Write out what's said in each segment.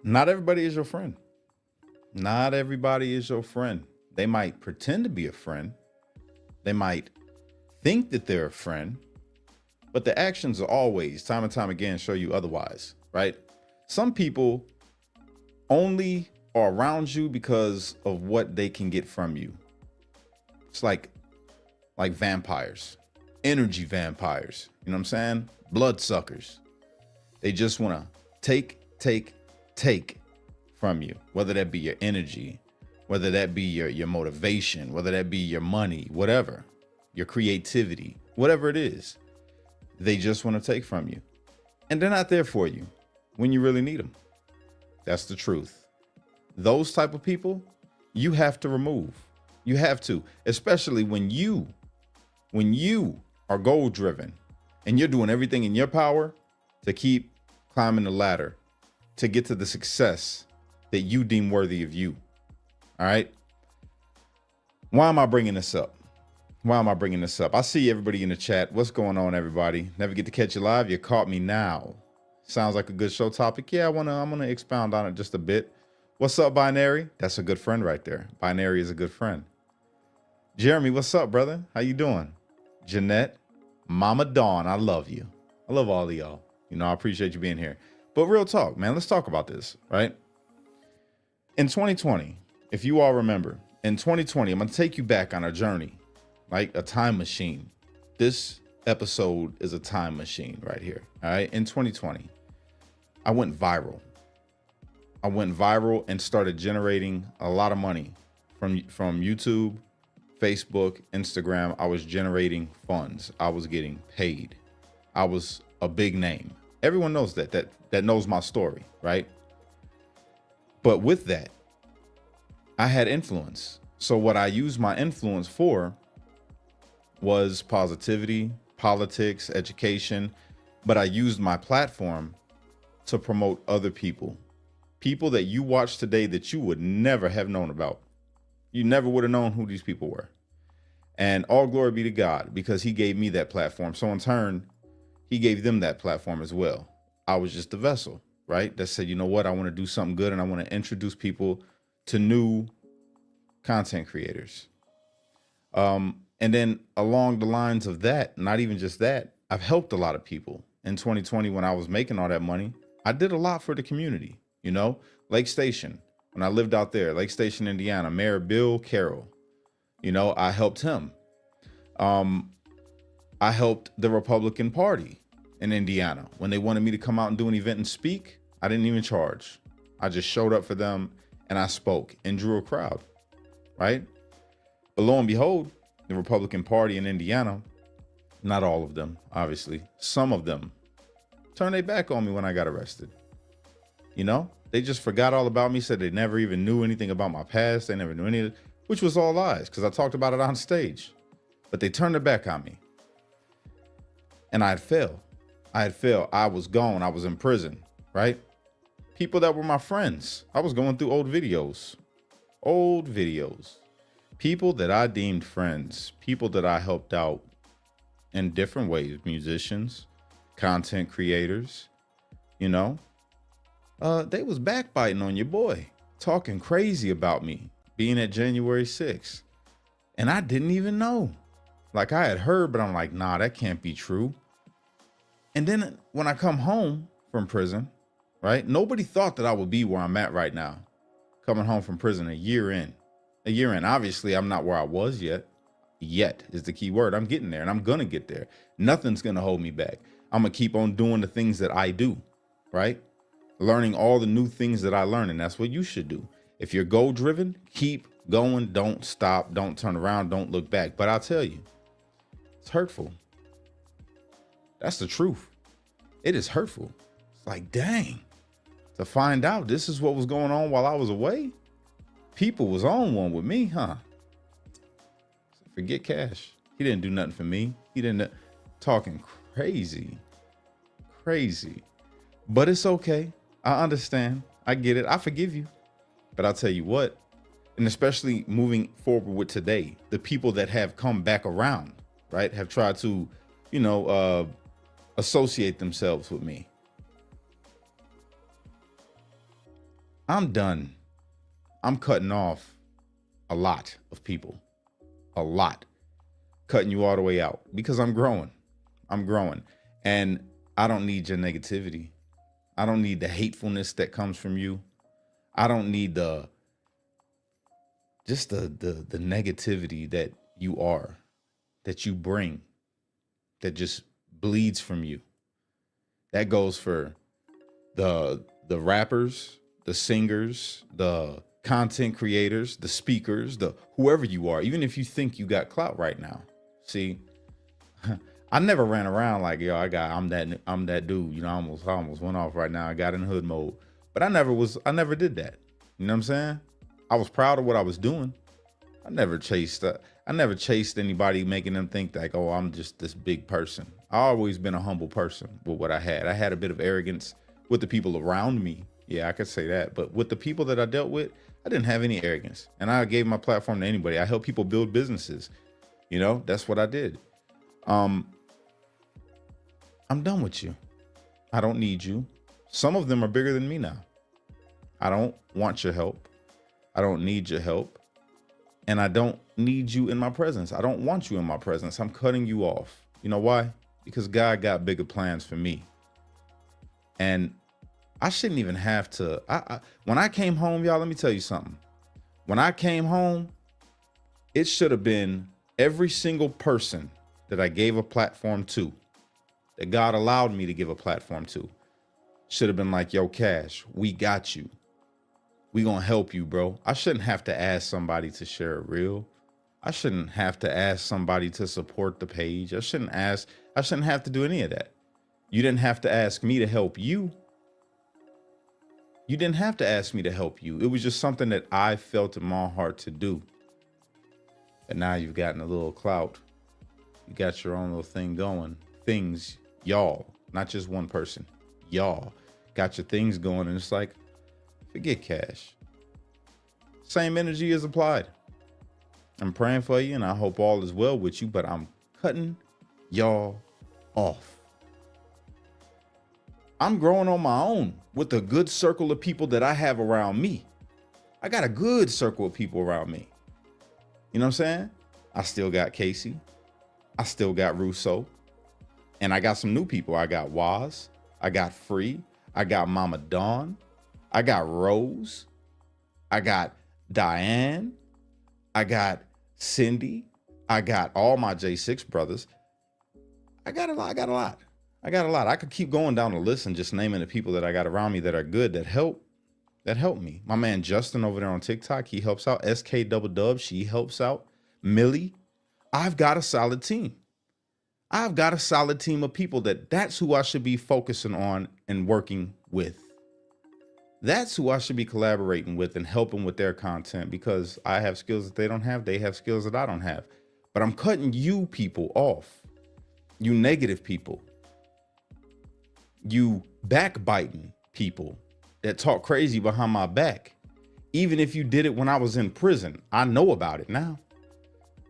Not everybody is your friend. Not everybody is your friend. They might pretend to be a friend. They might think that they're a friend, but the actions are always, time and time again, show you otherwise, right? Some people only are around you because of what they can get from you. It's like vampires, energy vampires. You know what I'm saying? Bloodsuckers. They just want to take from you, whether that be your energy, whether that be your motivation, whether that be your money, whatever, your creativity, whatever it is. They just want to take from you. And they're not there for you when you really need them. That's the truth. Those type of people, you have to remove. You have to, especially when you are goal driven and you're doing everything in your power to keep climbing the ladder to get to the success that you deem worthy of you. All right. Why am I bringing this up? I see everybody in the chat. What's going on, everybody? Never get to catch you live. You caught me now. Sounds like a good show topic. Yeah, I'm gonna expound on it just a bit. What's up, Binary? That's a good friend right there. Binary is a good friend. Jeremy, what's up, brother? How you doing? Jeanette, Mama Dawn, I love you. I love all of y'all. You know, I appreciate you being here. But real talk, man, let's talk about this, right? In 2020, if you all remember, in 2020, I'm going to take you back on a journey, like a time machine. This episode is a time machine right here, all right? In 2020, I went viral. And started generating a lot of money from YouTube, Facebook, Instagram. I was generating funds. I was getting paid. I was a big name. Everyone knows that knows my story, right? But with that, I had influence. So what I used my influence for was positivity, politics, education, but I used my platform to promote other people that you watch today that you would never have known about. You never would have known who these people were. And all glory be to God, because he gave me that platform. So in turn, he gave them that platform as well. I was just the vessel, right? That said, you know what? I want to do something good and I want to introduce people to new content creators. And then along the lines of that, not even just that, I've helped a lot of people. In 2020, when I was making all that money, I did a lot for the community. You know, Lake Station, when I lived out there, Lake Station, Indiana, Mayor Bill Carroll, you know, I helped him. I helped the Republican Party in Indiana. When they wanted me to come out and do an event and speak, I didn't even charge. I just showed up for them and I spoke and drew a crowd, right? But lo and behold, the Republican Party in Indiana, not all of them, obviously, some of them turned their back on me when I got arrested. You know, they just forgot all about me, said they never even knew anything about my past. They never knew any of it, which was all lies because I talked about it on stage. But they turned their back on me. And I had failed. I was gone. I was in prison, right? People that were my friends. I was going through old videos. People that I deemed friends. People that I helped out in different ways. Musicians, content creators, you know. They was backbiting on your boy, talking crazy about me being at January 6th. And I didn't even know. Like I had heard, but I'm like, nah, that can't be true. And then when I come home from prison, right? Nobody thought that I would be where I'm at right now. Coming home from prison a year in. Obviously, I'm not where I was yet. Yet is the key word. I'm getting there and I'm going to get there. Nothing's going to hold me back. I'm going to keep on doing the things that I do, right? Learning all the new things that I learn. And that's what you should do. If you're goal driven, keep going. Don't stop. Don't turn around. Don't look back. But I'll tell you, it's hurtful. That's the truth. It is hurtful. It's like, dang, to find out this is what was going on while I was away. People was on one with me, huh? Forget Cash. He didn't do nothing for me. He didn't talking crazy. But it's okay. I understand. I get it. I forgive you. But I'll tell you what, and especially moving forward with today, the people that have come back around, right, have tried to, associate themselves with me. I'm done. I'm cutting off a lot of people, a lot, cutting you all the way out because I'm growing. I'm growing. And I don't need your negativity. I don't need the hatefulness that comes from you. I don't need the negativity that you are, that you bring, that just bleeds from you. That goes for the rappers, the singers, the content creators, the speakers, the whoever you are, even if you think you got clout right now. See, I never ran around like, yo, I'm that dude. You know, I almost went off right now. I got in hood mode, but I never did that. You know what I'm saying? I was proud of what I was doing. I never chased anybody, making them think like, oh, I'm just this big person. I always been a humble person with what I had. I had a bit of arrogance with the people around me. Yeah, I could say that. But with the people that I dealt with, I didn't have any arrogance. And I gave my platform to anybody. I helped people build businesses. You know, that's what I did. I'm done with you. I don't need you. Some of them are bigger than me now. I don't want your help. I don't need your help. And I don't need you in my presence. I don't want you in my presence. I'm cutting you off. You know why? Because God got bigger plans for me. And I shouldn't even have to. When I came home, y'all, let me tell you something. When I came home, it should have been every single person that I gave a platform to, that God allowed me to give a platform to, should have been like, yo, Cash, we got you. We gonna help you, bro. I shouldn't have to ask somebody to share a reel. I shouldn't have to ask somebody to support the page. I shouldn't have to do any of that. You didn't have to ask me to help you. You didn't have to ask me to help you. It was just something that I felt in my heart to do. And now you've gotten a little clout. You got your own little thing going. Things, y'all, not just one person. Y'all got your things going, and it's like, forget Cash. Same energy is applied. I'm praying for you, and I hope all is well with you, but I'm cutting y'all off. I'm growing on my own with a good circle of people that I have around me. I got a good circle of people around me. You know what I'm saying? I still got Casey. I still got Russo. And I got some new people. I got Waz. I got Free. I got Mama Dawn. I got Rose. I got Diane. I got Cindy. I got all my J6 brothers. I got a lot. I could keep going down the list and just naming the people that I got around me that are good, that help me. My man Justin over there on TikTok, he helps out. SK Double Dub, she helps out. Millie. I've got a solid team. I've got a solid team of people that's who I should be focusing on and working with. That's who I should be collaborating with and helping with their content, because I have skills that they don't have. They have skills that I don't have. But I'm cutting you people off. You negative people. You backbiting people that talk crazy behind my back. Even if you did it when I was in prison, I know about it now.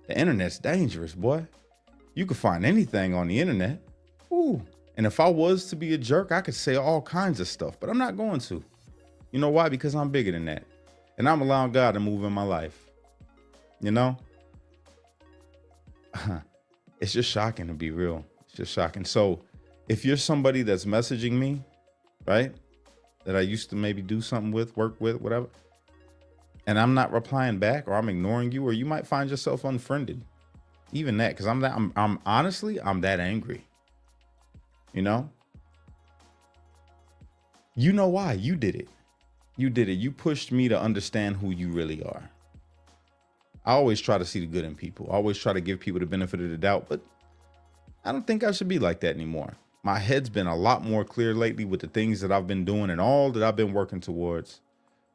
The internet's dangerous, boy. You can find anything on the internet. Ooh. And if I was to be a jerk, I could say all kinds of stuff, but I'm not going to. You know why? Because I'm bigger than that. And I'm allowing God to move in my life. You know? It's just shocking, to be real. It's just shocking. So if you're somebody that's messaging me, right, that I used to maybe do something with, work with, whatever, and I'm not replying back, or I'm ignoring you, or you might find yourself unfriended. Even that, because I'm honestly that angry. You know? You know why? You did it. You did it. You pushed me to understand who you really are. I always try to see the good in people. I always try to give people the benefit of the doubt, but I don't think I should be like that anymore. My head's been a lot more clear lately with the things that I've been doing and all that I've been working towards.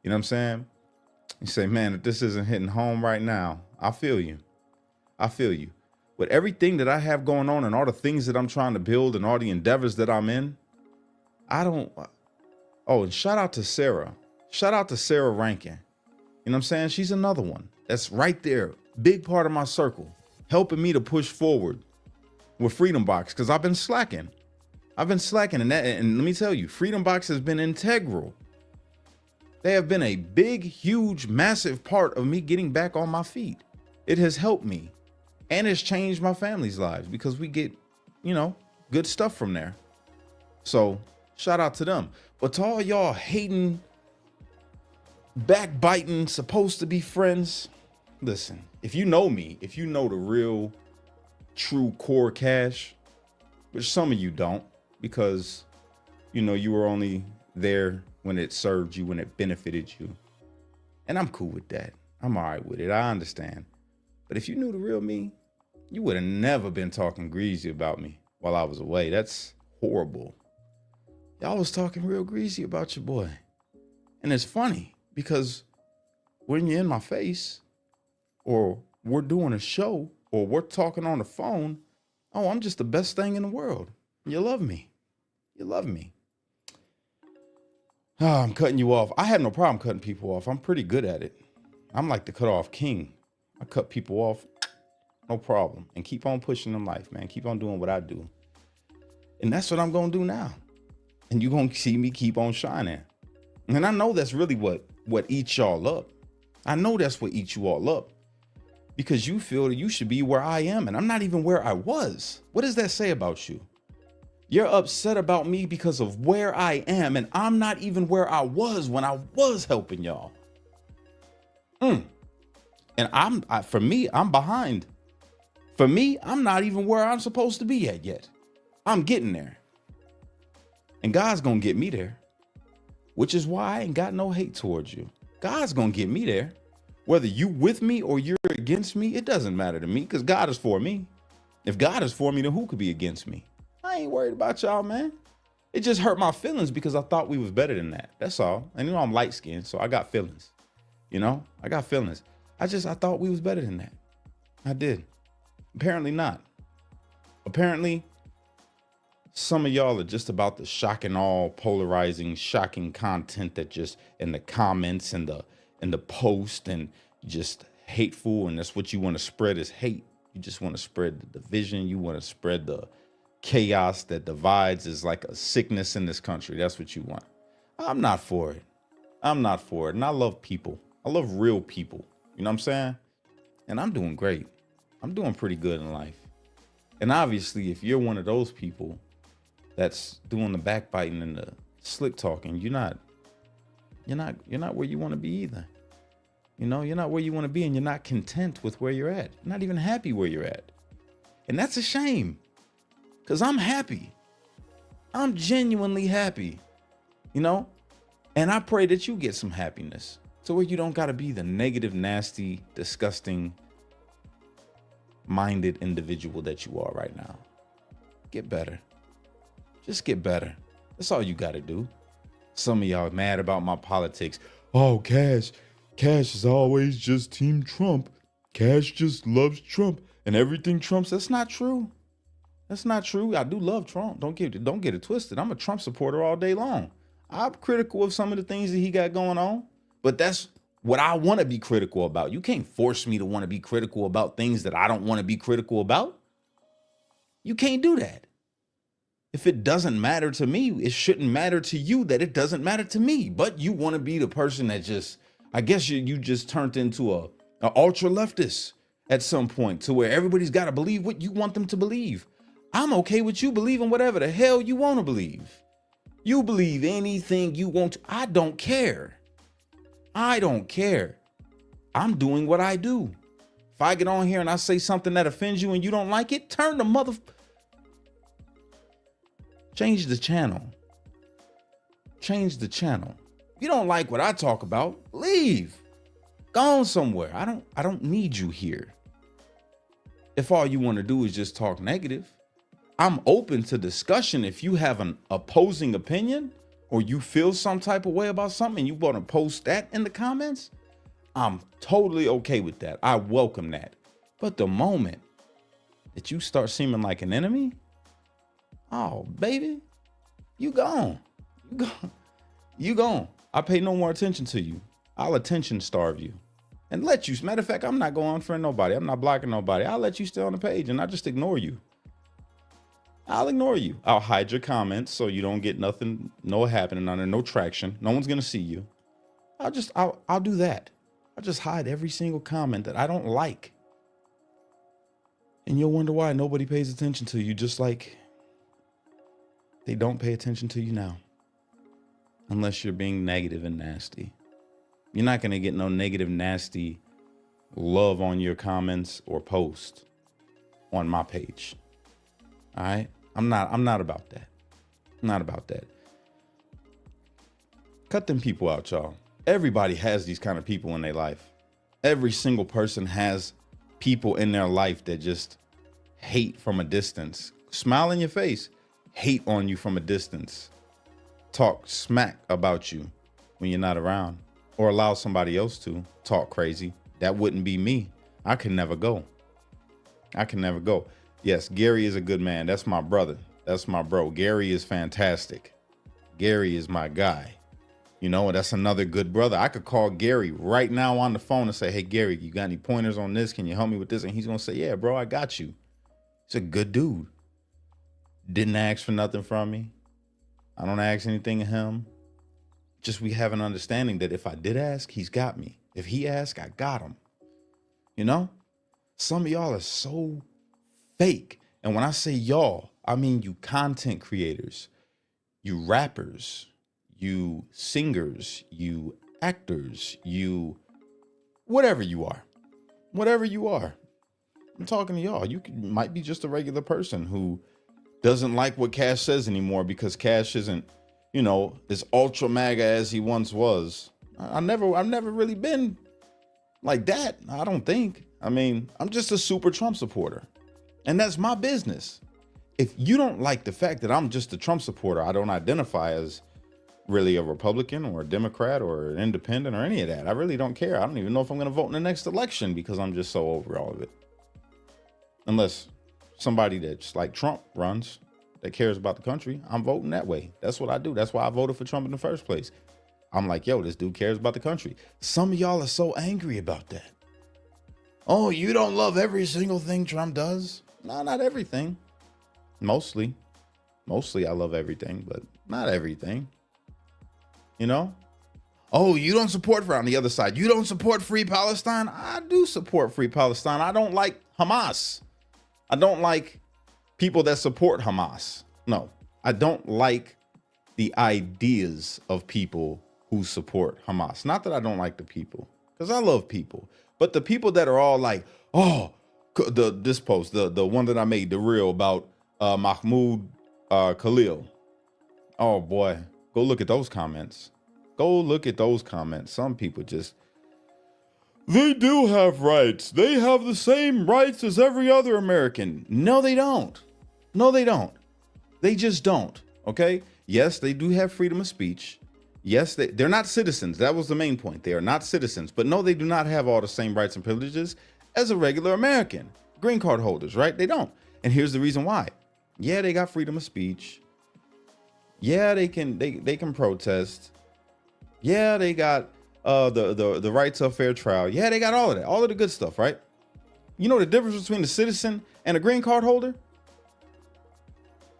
You know what I'm saying? You say, man, if this isn't hitting home right now, I feel you. I feel you. With everything that I have going on and all the things that I'm trying to build and all the endeavors that I'm in, oh, and shout out to Sarah. Shout out to Sarah Rankin. You know what I'm saying? She's another one that's right there. Big part of my circle, helping me to push forward with Freedom Box, because I've been slacking. And let me tell you, Freedom Box has been integral They have been a big, huge, massive part of me getting back on my feet. It has helped me and it's changed my family's lives because we get, good stuff from there. So shout out to them. But to all y'all hating, backbiting, supposed to be friends, listen, if you know me, if you know the real, true core Cash, which some of you don't, because, you were only there when it served you, when it benefited you. And I'm cool with that. I'm all right with it. I understand. But if you knew the real me, you would have never been talking greasy about me while I was away. That's horrible. Y'all was talking real greasy about your boy. And it's funny because when you're in my face or we're doing a show or we're talking on the phone, oh, I'm just the best thing in the world. You love me. You love me. Oh, I'm cutting you off. I have no problem cutting people off. I'm pretty good at it. I'm like the cut off king. I cut people off, no problem. And keep on pushing in life, man. Keep on doing what I do. And that's what I'm going to do now. And you're going to see me keep on shining. And I know that's really what eats y'all up. I know that's what eats you all up. Because you feel that you should be where I am. And I'm not even where I was. What does that say about you? You're upset about me because of where I am. And I'm not even where I was when I was helping y'all. And for me, I'm behind. For me, I'm not even where I'm supposed to be at yet. I'm getting there. And God's going to get me there. Which is why I ain't got no hate towards you. God's going to get me there. Whether you with me or you're against me, it doesn't matter to me because God is for me. If God is for me, then who could be against me? I ain't worried about y'all, man. It just hurt my feelings because I thought we was better than that. That's all. And I'm light skinned, so I got feelings. I got feelings. I thought we was better than that. I did. Apparently not. Apparently, some of y'all are just about the shocking, all polarizing, shocking content that just in the comments and the post and just hateful. And that's what you want to spread is hate. You just want to spread the division. You want to spread the chaos that divides is like a sickness in this country. That's what you want. I'm not for it. I'm not for it. And I love people. I love real people. You know what I'm saying? And I'm doing great. I'm doing pretty good in life. And obviously, if you're one of those people that's doing the backbiting and the slick talking, you're not where you want to be either. You're not where you want to be and you're not content with where you're at. You're not even happy where you're at. And that's a shame. Because I'm happy. I'm genuinely happy. And I pray that you get some happiness to where you don't got to be the negative, nasty, disgusting minded individual that you are right now. Get better. Just get better. That's all you got to do. Some of y'all mad about my politics. Oh, Cash is always just Team Trump. Cash just loves Trump and everything Trump's. That's not true. That's not true. I do love Trump. Don't get it twisted. I'm a Trump supporter all day long. I'm critical of some of the things that he got going on, but that's what I want to be critical about. You can't force me to want to be critical about things that I don't want to be critical about. You can't do that. If it doesn't matter to me, it shouldn't matter to you that it doesn't matter to me. But you want to be the person that just, I guess you just turned into a ultra leftist at some point to where everybody's got to believe what you want them to believe. I'm okay with you believing whatever the hell you want to believe. You believe anything you want to. I don't care. I don't care. I'm doing what I do. If I get on here and I say something that offends you and you don't like it, turn the change the channel. Change the channel. If you don't like what I talk about, leave. Go on somewhere. I don't need you here. If all you want to do is just talk negative, I'm open to discussion. If you have an opposing opinion or you feel some type of way about something and you want to post that in the comments, I'm totally okay with that. I welcome that. But the moment that you start seeming like an enemy, oh, baby, you gone. You gone. I pay no more attention to you. I'll attention starve you and let you. Matter of fact, I'm not going to unfriend nobody. I'm not blocking nobody. I'll let you stay on the page and I just ignore you. I'll ignore you. I'll hide your comments so you don't get nothing, no happening under, no traction. No one's going to see you. I'll do that. I'll just hide every single comment that I don't like. And you'll wonder why nobody pays attention to you, just like they don't pay attention to you now. Unless you're being negative and nasty. You're not going to get no negative, nasty love on your comments or post on my page. All right? I'm not about that. I'm not about that. Cut them people out, y'all. Everybody has these kind of people in their life. Every single person has people in their life that just hate from a distance. Smile in your face, hate on you from a distance. Talk smack about you when you're not around, or allow somebody else to talk crazy. That wouldn't be me. I can never go. Yes, Gary is a good man. That's my brother. That's my bro. Gary is fantastic. Gary is my guy. You know, that's another good brother. I could call Gary right now on the phone and say, hey, Gary, you got any pointers on this? Can you help me with this? And he's going to say, yeah, bro, I got you. He's a good dude. Didn't ask for nothing from me. I don't ask anything of him. Just we have an understanding that if I did ask, he's got me. If he asked, I got him. You know, some of y'all are so fake. And when I say y'all, I mean you content creators, you rappers, you singers, you actors, you whatever you are. I'm talking to y'all. You might be just a regular person who doesn't like what Cash says anymore because Cash isn't, you know, as ultra MAGA as he once was. I've never really been like that. I don't think. I mean, I'm just a super Trump supporter, and that's my business. If you don't like the fact that I'm just a Trump supporter, I don't identify as really a Republican or a Democrat or an independent or any of that. I really don't care. I don't even know if I'm going to vote in the next election because I'm just so over all of it. Unless somebody that's like Trump runs, that cares about the country, I'm voting that way. That's what I do. That's why I voted for Trump in the first place. I'm like, yo, this dude cares about the country. Some of y'all are so angry about that. Oh, you don't love every single thing Trump does? No, not everything. Mostly I love everything, but not everything. You know? Oh, you don't support on the other side. You don't support Free Palestine? I do support Free Palestine. I don't like Hamas. I don't like people that support Hamas. No, I don't like the ideas of people who support Hamas. Not that I don't like the people, because I love people. But the people that are all like, oh, this post, the one that I made, the reel about Mahmoud Khalil. Oh boy, go look at those comments. Some people just, they do have rights. They have the same rights as every other American. No, they don't. They just don't. Okay. Yes, they do have freedom of speech. Yes, they're not citizens. That was the main point. They are not citizens. But no, they do not have all the same rights and privileges as a regular American. Green card holders, right? They don't. And here's the reason why. Yeah, they got freedom of speech. Yeah, they can protest. Yeah, they got the right to a fair trial. Yeah, they got all of that. All of the good stuff, right? You know the difference between a citizen and a green card holder?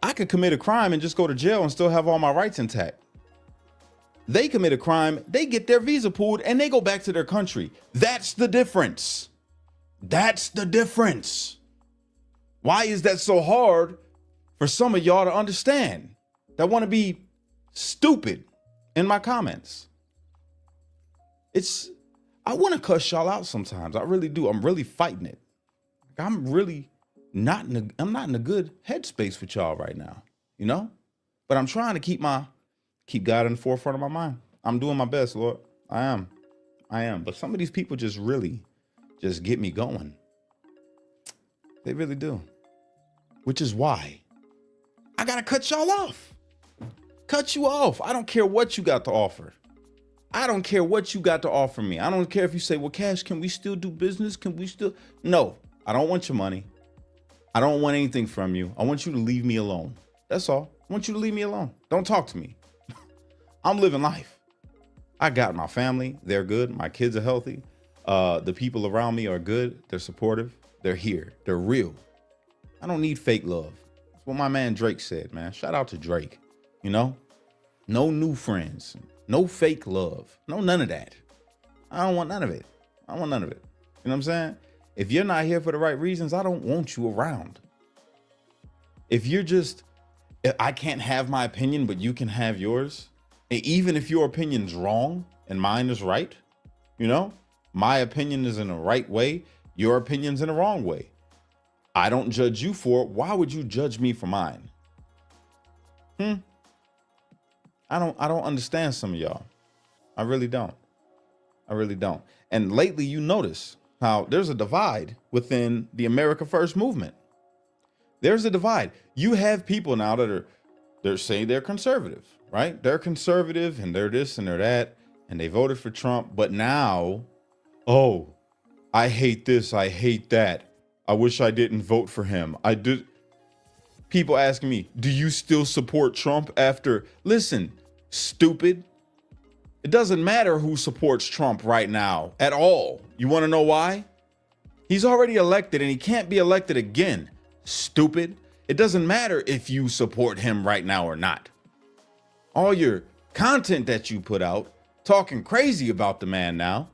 I could commit a crime and just go to jail and still have all my rights intact. They commit a crime, they get their visa pulled, and they go back to their country. That's the difference. Why is that so hard for some of y'all to understand that want to be stupid in my comments? I want to cuss y'all out sometimes. I really do. I'm really fighting it. I'm really not in a good headspace with y'all right now, you know? But I'm trying to keep God in the forefront of my mind. I'm doing my best, Lord. I am. But some of these people just really just get me going. They really do. Which is why I got to cut y'all off. Cut you off. I don't care what you got to offer. I don't care what you got to offer me. I don't care if you say, well, Cash, can we still do business? No, I don't want your money. I don't want anything from you. I want you to leave me alone. That's all. I want you to leave me alone. Don't talk to me. I'm living life. I got my family. They're good. My kids are healthy. The people around me are good. They're supportive. They're here. They're real. I don't need fake love. That's what my man Drake said, man. Shout out to Drake. You know, no new friends. No fake love. No, none of that. I don't want none of it. I don't want none of it. You know what I'm saying? If you're not here for the right reasons, I don't want you around. If you're just, I can't have my opinion, but you can have yours. And even if your opinion's wrong and mine is right, you know, my opinion is in the right way. Your opinion's in the wrong way. I don't judge you for it. Why would you judge me for mine? I don't understand some of y'all. I really don't. I really don't. And lately you notice how there's a divide within the America First movement. There's a divide. You have people now they're saying they're conservative, right? They're conservative and they're this and they're that, and they voted for Trump. But now, oh, I hate this. I hate that. I wish I didn't vote for him. I did. People asking me, do you still support Trump after? Listen, stupid. It doesn't matter who supports Trump right now at all. You want to know why? He's already elected and he can't be elected again. Stupid. It doesn't matter if you support him right now or not. All your content that you put out talking crazy about the man now,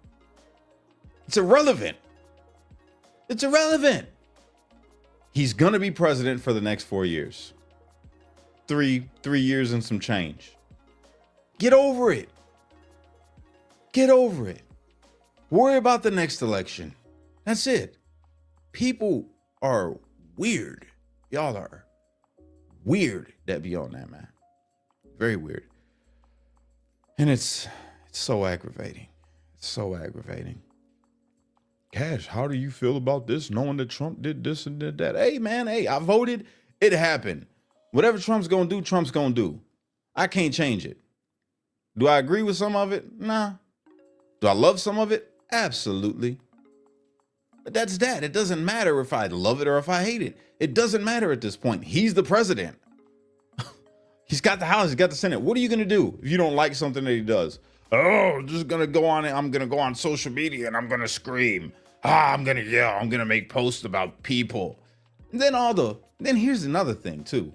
it's irrelevant. It's irrelevant. He's going to be president for the next 4 years. Three years and some change. Get over it. Get over it. Worry about the next election. That's it. People are weird. Y'all are weird that be on that, man. Very weird. And it's so aggravating. It's so aggravating. Cash, how do you feel about this, knowing that Trump did this and did that? Hey, man, hey, I voted. It happened. Whatever Trump's going to do, Trump's going to do. I can't change it. Do I agree with some of it? Nah. Do I love some of it? Absolutely. But that's that. It doesn't matter if I love it or if I hate it. It doesn't matter at this point. He's the president. He's got the House. He's got the Senate. What are you going to do if you don't like something that he does? Oh, I'm just going to go on. I'm going to go on social media and I'm going to scream. I'm going to yell. I'm going to make posts about people. And then here's another thing too.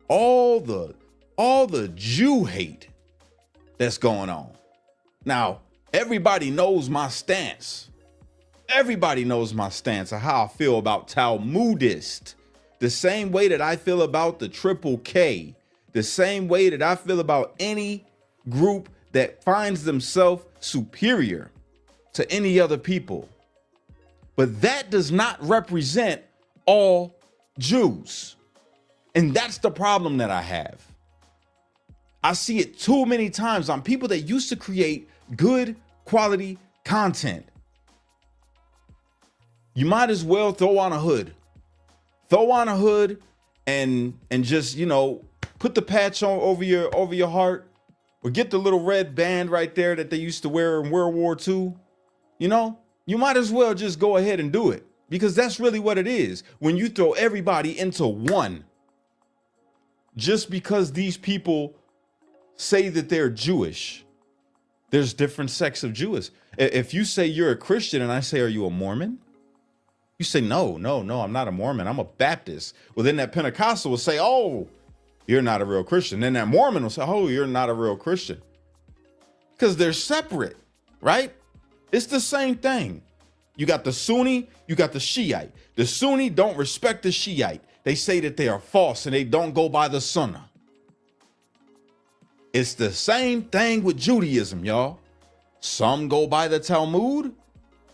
All the Jew hate that's going on. Now, everybody knows my stance. Everybody knows my stance of how I feel about Talmudists. The same way that I feel about the Triple K. The same way that I feel about any group that finds themselves superior to any other people. But that does not represent all Jews. And that's the problem that I have. I see it too many times on people that used to create good quality content. You might as well throw on a hood. Throw on a hood and just, put the patch on over your heart, or get the little red band right there that they used to wear in World War II. You might as well just go ahead and do it, because that's really what it is. When you throw everybody into one, just because these people say that they're Jewish, there's different sects of Jewish. If you say you're a Christian and I say, are you a Mormon? You say, no, I'm not a Mormon. I'm a Baptist. Well, then that Pentecostal will say, oh, you're not a real Christian. Then that Mormon will say, oh, you're not a real Christian. Because they're separate, right? It's the same thing. You got the Sunni, you got the Shiite. The Sunni don't respect the Shiite. They say that they are false and they don't go by the Sunnah. It's the same thing with Judaism, y'all. Some go by the Talmud,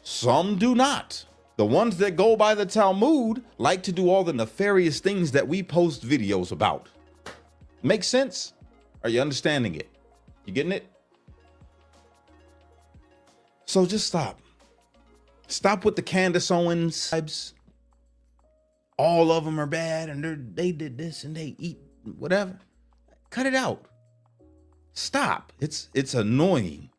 some do not. The ones that go by the Talmud like to do all the nefarious things that we post videos about. Make sense? Are you understanding it? You getting it? So just stop. Stop with the Candace Owens vibes. All of them are bad and they did this and they eat whatever. Cut it out. Stop. It's annoying.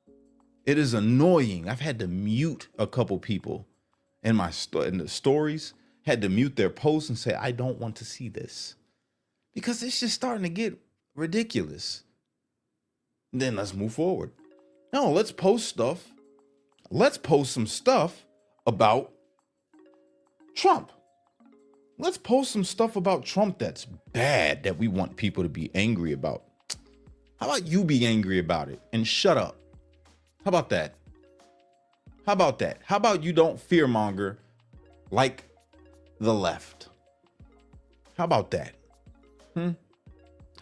It is annoying. I've had to mute a couple people in the stories, had to mute their posts and say, I don't want to see this, because it's just starting to get ridiculous. And then let's move forward. No, let's post stuff. Let's post some stuff about Trump. Let's post some stuff about Trump that's bad, that we want people to be angry about. How about you be angry about it and shut up? How about that? How about that? How about you don't fearmonger like the left? How about that? How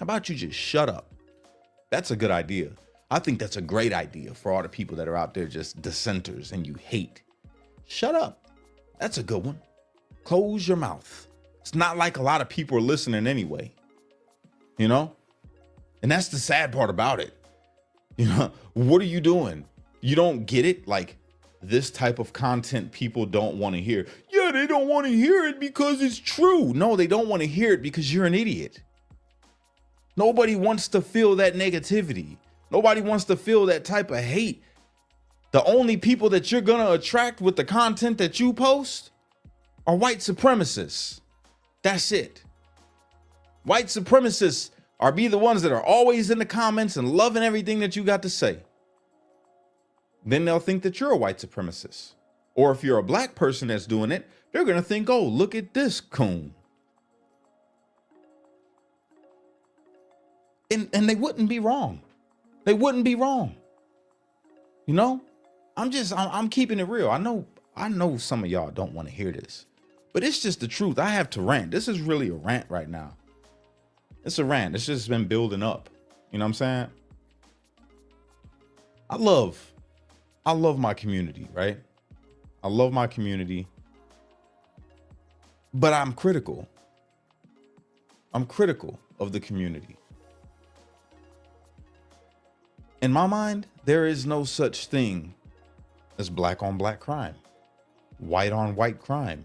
about you just shut up? That's a good idea. I think that's a great idea for all the people that are out there just dissenters and you hate. Shut up. That's a good one. Close your mouth. It's not like a lot of people are listening anyway, you know? And that's the sad part about it. You know, what are you doing? You don't get it? Like, this type of content people don't want to hear. Yeah, they don't want to hear it because it's true. No, they don't want to hear it because you're an idiot. Nobody wants to feel that negativity. Nobody wants to feel that type of hate. The only people that you're going to attract with the content that you post are white supremacists. That's it. White supremacists are be the ones that are always in the comments and loving everything that you got to say. Then they'll think that you're a white supremacist. Or if you're a black person that's doing it, they're going to think, oh, look at this coon. And they wouldn't be wrong. They wouldn't be wrong. You know, I'm keeping it real. I know some of y'all don't want to hear this, but it's just the truth. I have to rant. This is really a rant right now. It's a rant. It's just been building up. You know what I'm saying? I love my community, right? I love my community, but I'm critical. I'm critical of the community. In my mind, there is no such thing as black on black crime, white on white crime,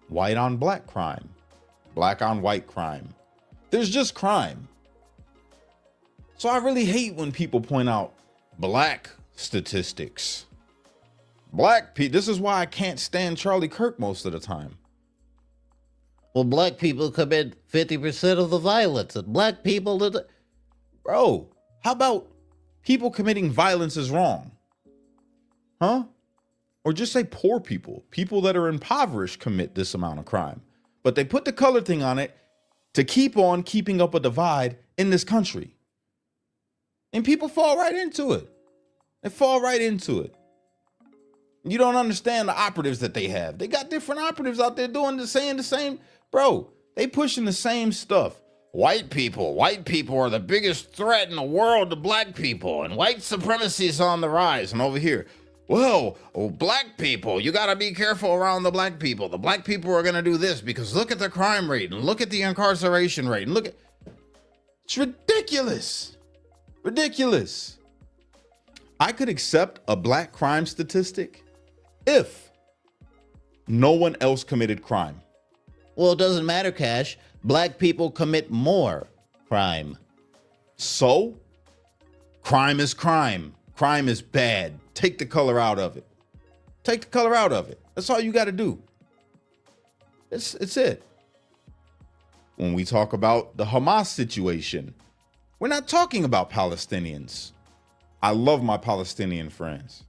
white on black crime, black on white crime. There's just crime. So I really hate when people point out black statistics. Black people. This is why I can't stand Charlie Kirk most of the time. Well, black people commit 50% of the violence, and black people... Bro, how about people committing violence is wrong? Huh? Or just say poor people. People that are impoverished commit this amount of crime. But they put the color thing on it to keep on keeping up a divide in this country. And people fall right into it. They fall right into it. You don't understand the operatives that they have. They got different operatives out there doing the same. Bro, they pushing the same stuff. White people are the biggest threat in the world to black people, and white supremacy is on the rise. And over here, well, black people, you got to be careful around the black people. The black people are going to do this because look at the crime rate and look at the incarceration rate and look at... It's ridiculous. Ridiculous. I could accept a black crime statistic if no one else committed crime. Well, it doesn't matter, Cash. Black people commit more crime. So, crime is crime. Crime is bad. Take the color out of it. Take the color out of it. That's all you got to do. It's it. When we talk about the Hamas situation, we're not talking about Palestinians. I love my Palestinian friends.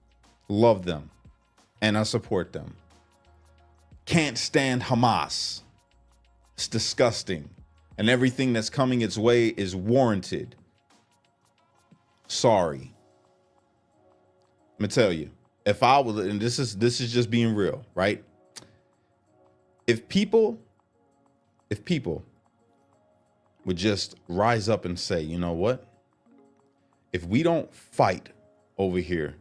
Love them. And I support them. Can't stand Hamas. It's disgusting. And everything that's coming its way is warranted. Sorry. I'm gonna tell you, if I was, and this is just being real, right? If people would just rise up and say, you know what? If we don't fight over here,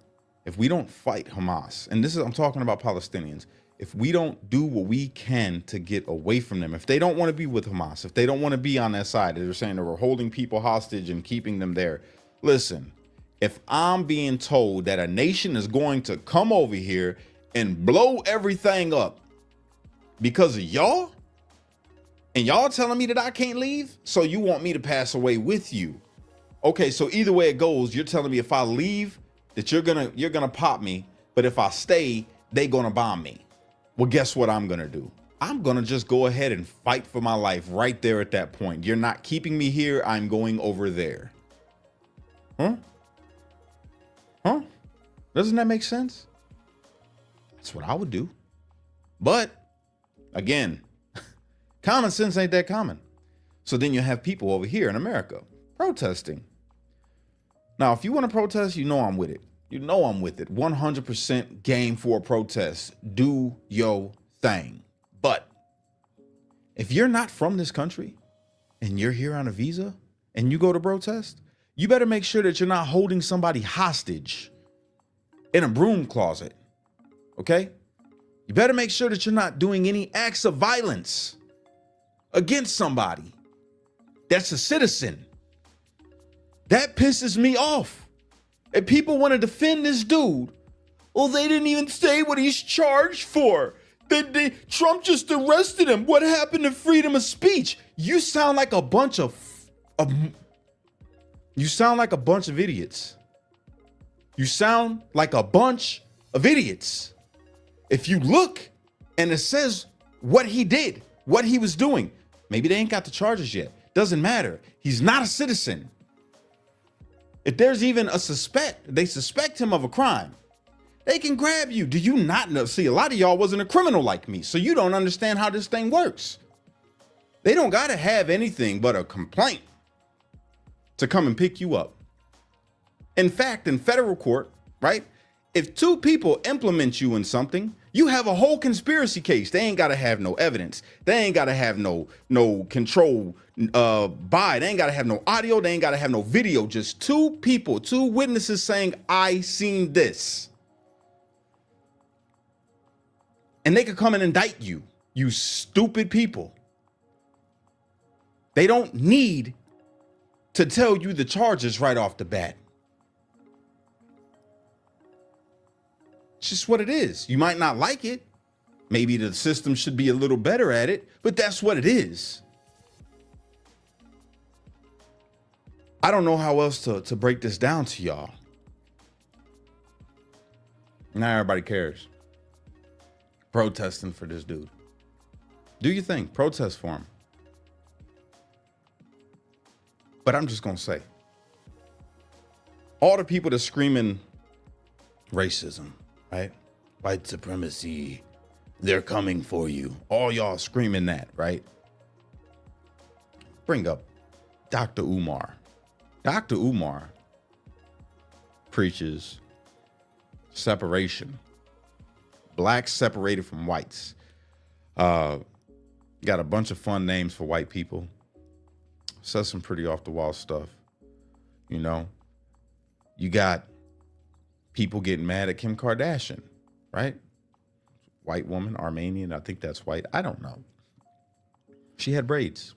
if we don't fight Hamas, and I'm talking about Palestinians, if we don't do what we can to get away from them, if they don't want to be with Hamas, if they don't want to be on that side, they're saying that we're holding people hostage and keeping them there. Listen, if I'm being told that a nation is going to come over here and blow everything up because of y'all, and y'all telling me that I can't leave, so you want me to pass away with you. Okay, so either way it goes, you're telling me if I leave that you're gonna pop me, but if I stay, they gonna bomb me. Well, guess what I'm gonna do? I'm gonna just go ahead and fight for my life right there at that point. You're not keeping me here. I'm going over there. Huh? Doesn't that make sense? That's what I would do. But again, common sense ain't that common. So then you have people over here in America protesting. Now, if you want to protest, you know I'm with it. You know I'm with it. 100% game for a protest. Do your thing. But if you're not from this country and you're here on a visa and you go to protest, you better make sure that you're not holding somebody hostage in a broom closet. Okay? You better make sure that you're not doing any acts of violence against somebody that's a citizen. That pisses me off. And people want to defend this dude. Well, they didn't even say what he's charged for. Trump just arrested him. What happened to freedom of speech? You sound like a bunch of idiots. You sound like a bunch of idiots. If you look and it says what he did, what he was doing, maybe they ain't got the charges yet. Doesn't matter. He's not a citizen. If there's even they suspect him of a crime, they can grab you. Do you not know? See, a lot of y'all wasn't a criminal like me, so you don't understand how this thing works. They don't got to have anything but a complaint to come and pick you up. In fact, in federal court, right? If two people implement you in something, you have a whole conspiracy case. They ain't got to have no evidence. They ain't got to have no control by. They ain't got to have no audio. They ain't got to have no video. Just two people, two witnesses saying, I seen this. And they could come and indict you, you stupid people. They don't need to tell you the charges right off the bat. It's just what it is. You might not like it. Maybe the system should be a little better at it, but that's what it is. I don't know how else to break this down to y'all. Now everybody cares. Protesting for this dude. Do your thing. Protest for him. But I'm just going to say, all the people that screaming racism, right? White supremacy, they're coming for you. All y'all screaming that, right? Bring up Dr. Umar. Dr. Umar preaches separation. Blacks separated from whites. Got a bunch of fun names for white people. Says some pretty off the wall stuff. You know, you got people getting mad at Kim Kardashian, right? White woman, Armenian, I think that's white. I don't know. She had braids.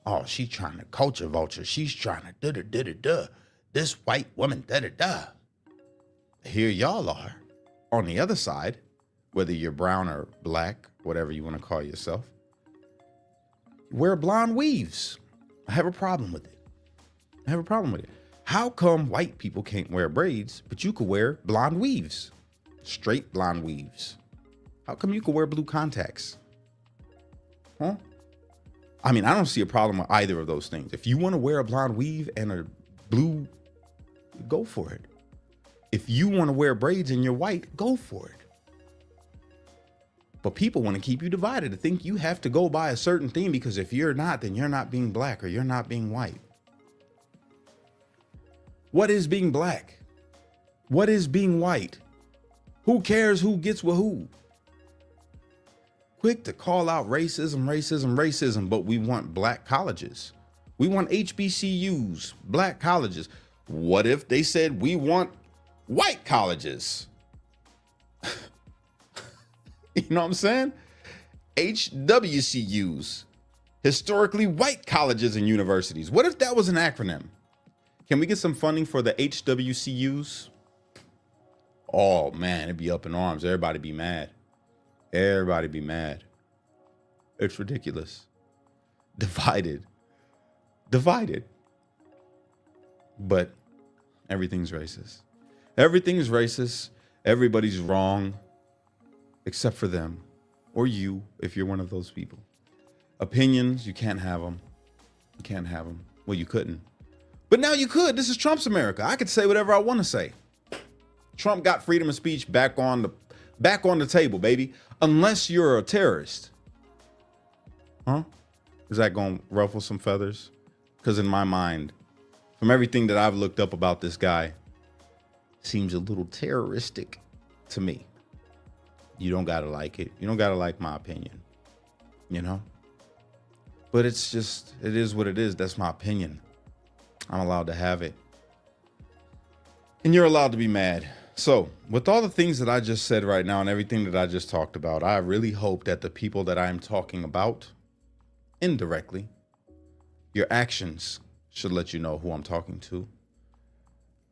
Oh, she's trying to culture vulture. She's trying to da-da-da-da-da. This white woman, da-da-da. Here y'all are on the other side, whether you're brown or black, whatever you want to call yourself. Wear blonde weaves. I have a problem with it. How come white people can't wear braids, but you could wear blonde weaves? Straight blonde weaves. How come you could wear blue contacts? Huh? I mean, I don't see a problem with either of those things. If you want to wear a blonde weave and a blue, go for it. If you want to wear braids and you're white, go for it. But people want to keep you divided, to think you have to go by a certain thing, because if you're not, then you're not being black or you're not being white. What is being black? What is being white? Who cares who gets with who? Quick to call out racism, but we want black colleges. We want HBCUs, black colleges. What if they said we want white colleges? You know what I'm saying? HWCUs, historically white colleges and universities. What if that was an acronym? Can we get some funding for the HWCUs? Oh man, it'd be up in arms. Everybody be mad. It's ridiculous. Divided. But everything's racist. Everybody's wrong. Except for them, or you, if you're one of those people. Opinions, you can't have them. Well, you couldn't. But now you could. This is Trump's America. I could say whatever I want to say. Trump got freedom of speech back on the table, baby. Unless you're a terrorist. Huh? Is that going to ruffle some feathers? Because in my mind, from everything that I've looked up about this guy, seems a little terroristic to me. You don't got to like it. You don't got to like my opinion, you know? But it's just, it is what it is. That's my opinion. I'm allowed to have it. And you're allowed to be mad. So with all the things that I just said right now and everything that I just talked about, I really hope that the people that I'm talking about indirectly, your actions should let you know who I'm talking to.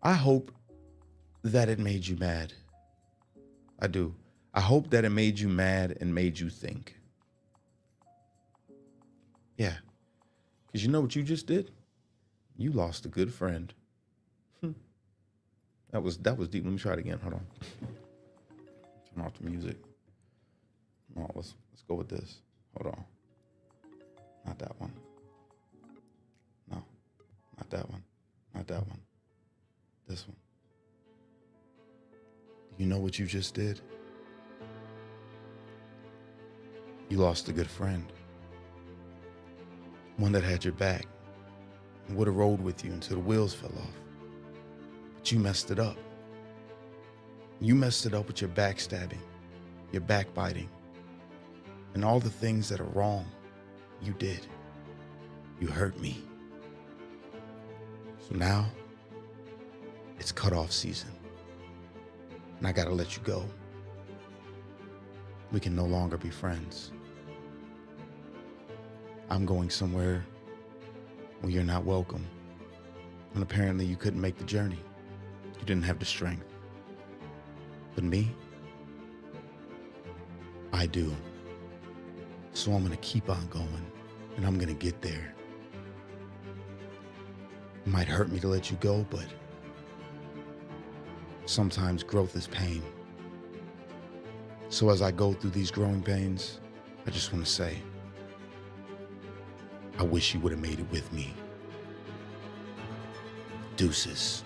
I hope that it made you mad. I do. I hope that it made you mad and made you think. Yeah. Because you know what you just did? You lost a good friend. That was deep. Let me try it again. Hold on. Turn off the music. No, let's go with this. Hold on. Not that one. No, not that one. Not that one. This one. Do you know what you just did? You lost a good friend. One that had your back and would have rolled with you until the wheels fell off. But you messed it up. You messed it up with your backstabbing, your backbiting, and all the things that are wrong you did. You hurt me. So now it's cutoff season. And I gotta let you go. We can no longer be friends. I'm going somewhere where you're not welcome. And apparently you couldn't make the journey. You didn't have the strength. But me, I do. So I'm gonna keep on going, and I'm gonna get there. It might hurt me to let you go, but sometimes growth is pain. So as I go through these growing pains, I just want to say, I wish you would have made it with me. Deuces.